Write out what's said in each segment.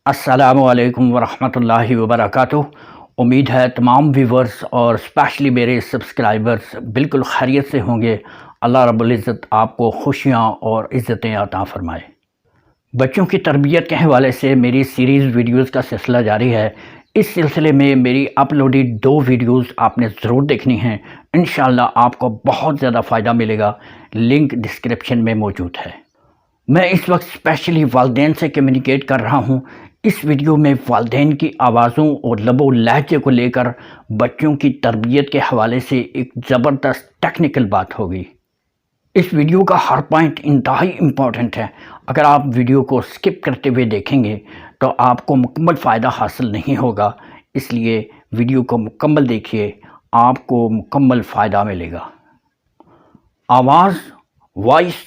السلام علیکم ورحمۃ اللہ وبرکاتہ۔ امید ہے تمام ویورز اور اسپیشلی میرے سبسکرائبرز بالکل خیریت سے ہوں گے۔ اللہ رب العزت آپ کو خوشیاں اور عزتیں عطا فرمائے۔ بچوں کی تربیت کے حوالے سے میری سیریز ویڈیوز کا سلسلہ جاری ہے۔ اس سلسلے میں میری اپلوڈی 2 ویڈیوز آپ نے ضرور دیکھنی ہیں۔ انشاءاللہ آپ کو بہت زیادہ فائدہ ملے گا۔ لنک ڈسکرپشن میں موجود ہے۔ میں اس وقت اسپیشلی والدین سے کمیونیکیٹ کر رہا ہوں۔ اس ویڈیو میں والدین کی آوازوں اور لب و لہجے کو لے کر بچوں کی تربیت کے حوالے سے ایک زبردست ٹیکنیکل بات ہوگی۔ اس ویڈیو کا ہر پوائنٹ انتہائی امپورٹنٹ ہے۔ اگر آپ ویڈیو کو سکپ کرتے ہوئے دیکھیں گے تو آپ کو مکمل فائدہ حاصل نہیں ہوگا، اس لیے ویڈیو کو مکمل دیکھیے، آپ کو مکمل فائدہ ملے گا۔ آواز، وائس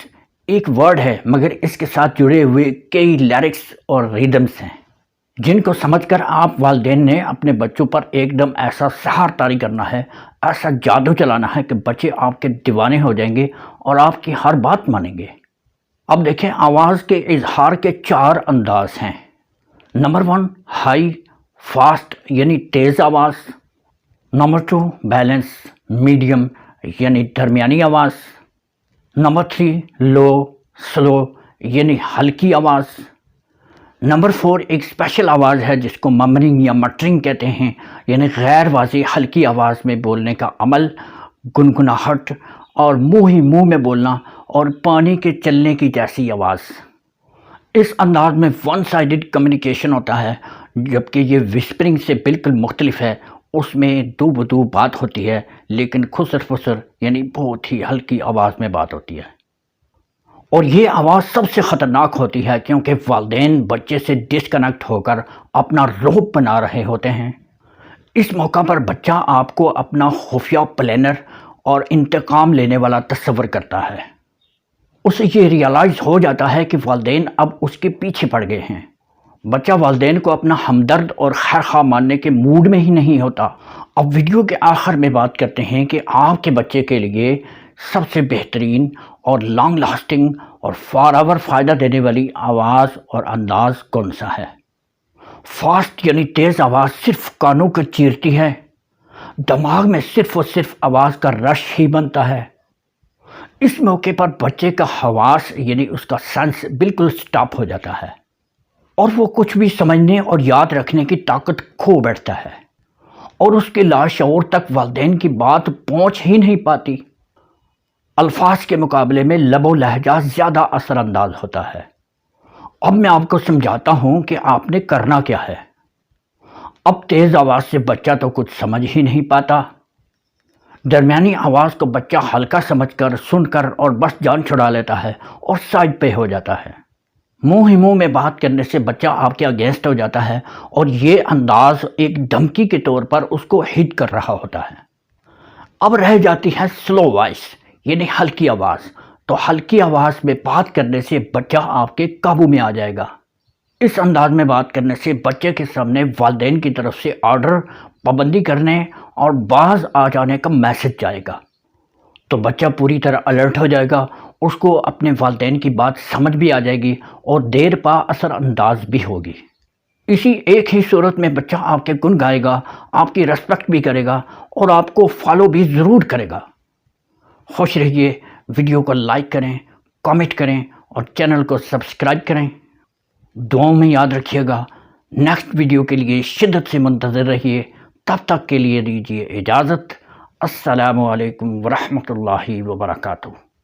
ایک ورڈ ہے، مگر اس کے ساتھ جڑے ہوئے کئی لیرکس اور ریدمز ہیں جن کو سمجھ کر آپ والدین نے اپنے بچوں پر ایک دم ایسا سحر طاری کرنا ہے، ایسا جادو چلانا ہے کہ بچے آپ کے دیوانے ہو جائیں گے اور آپ کی ہر بات مانیں گے۔ اب دیکھیں، آواز کے اظہار کے 4 انداز ہیں۔ نمبر 1 ہائی، فاسٹ یعنی تیز آواز۔ نمبر 2 بیلنس، میڈیم یعنی درمیانی آواز۔ نمبر 3 لو، سلو یعنی ہلکی آواز۔ نمبر 4 ایک اسپیشل آواز ہے جس کو ممرنگ یا مٹرنگ کہتے ہیں، یعنی غیر واضح ہلکی آواز میں بولنے کا عمل، گنگناہٹ اور منہ ہی منہ میں بولنا اور پانی کے چلنے کی جیسی آواز۔ اس انداز میں ون سائیڈڈ کمیونیکیشن ہوتا ہے، جبکہ یہ وسپرنگ سے بالکل مختلف ہے۔ اس میں دو بدو بات ہوتی ہے، لیکن خسر فسر یعنی بہت ہی ہلکی آواز میں بات ہوتی ہے۔ اور یہ آواز سب سے خطرناک ہوتی ہے کیونکہ والدین بچے سے ڈسکنیکٹ ہو کر اپنا رعب بنا رہے ہوتے ہیں۔ اس موقع پر بچہ آپ کو اپنا خفیہ پلانر اور انتقام لینے والا تصور کرتا ہے۔ اسے یہ ریئلائز ہو جاتا ہے کہ والدین اب اس کے پیچھے پڑ گئے ہیں۔ بچہ والدین کو اپنا ہمدرد اور خیرخواہ ماننے کے موڈ میں ہی نہیں ہوتا۔ اب ویڈیو کے آخر میں بات کرتے ہیں کہ آپ کے بچے کے لیے سب سے بہترین اور لانگ لاسٹنگ اور فار ایور فائدہ دینے والی آواز اور انداز کون سا ہے۔ فاسٹ یعنی تیز آواز صرف کانوں کو چیرتی ہے، دماغ میں صرف اور صرف آواز کا رش ہی بنتا ہے۔ اس موقع پر بچے کا حواس یعنی اس کا سینس بالکل سٹاپ ہو جاتا ہے اور وہ کچھ بھی سمجھنے اور یاد رکھنے کی طاقت کھو بیٹھتا ہے، اور اس کے لاشعور تک والدین کی بات پہنچ ہی نہیں پاتی۔ الفاظ کے مقابلے میں لب و لہجہ زیادہ اثر انداز ہوتا ہے۔ اب میں آپ کو سمجھاتا ہوں کہ آپ نے کرنا کیا ہے۔ اب تیز آواز سے بچہ تو کچھ سمجھ ہی نہیں پاتا، درمیانی آواز کو بچہ ہلکا سمجھ کر سن کر اور بس جان چھڑا لیتا ہے اور سائڈ پہ ہو جاتا ہے۔ منہ ہی منہ میں بات کرنے سے بچہ آپ کے اگینسٹ ہو جاتا ہے اور یہ انداز ایک دھمکی کے طور پر اس کو ہٹ کر رہا ہوتا ہے۔ اب رہ جاتی ہے سلو وائس یعنی ہلکی آواز۔ تو ہلکی آواز میں بات کرنے سے بچہ آپ کے قابو میں آ جائے گا۔ اس انداز میں بات کرنے سے بچے کے سامنے والدین کی طرف سے آرڈر، پابندی کرنے اور باز آ جانے کا میسج جائے گا، تو بچہ پوری طرح الرٹ ہو جائے گا، اس کو اپنے والدین کی بات سمجھ بھی آ جائے گی اور دیر پا اثر انداز بھی ہوگی۔ اسی ایک ہی صورت میں بچہ آپ کے گن گائے گا، آپ کی ریسپیکٹ بھی کرے گا اور آپ کو فالو بھی ضرور کرے گا۔ خوش رہیے، ویڈیو کو لائک کریں، کامنٹ کریں اور چینل کو سبسکرائب کریں۔ دعاؤں میں یاد رکھیے گا۔ نیکسٹ ویڈیو کے لیے شدت سے منتظر رہیے۔ تب تک کے لیے دیجیے اجازت۔ السلام علیکم ورحمۃ اللہ وبرکاتہ۔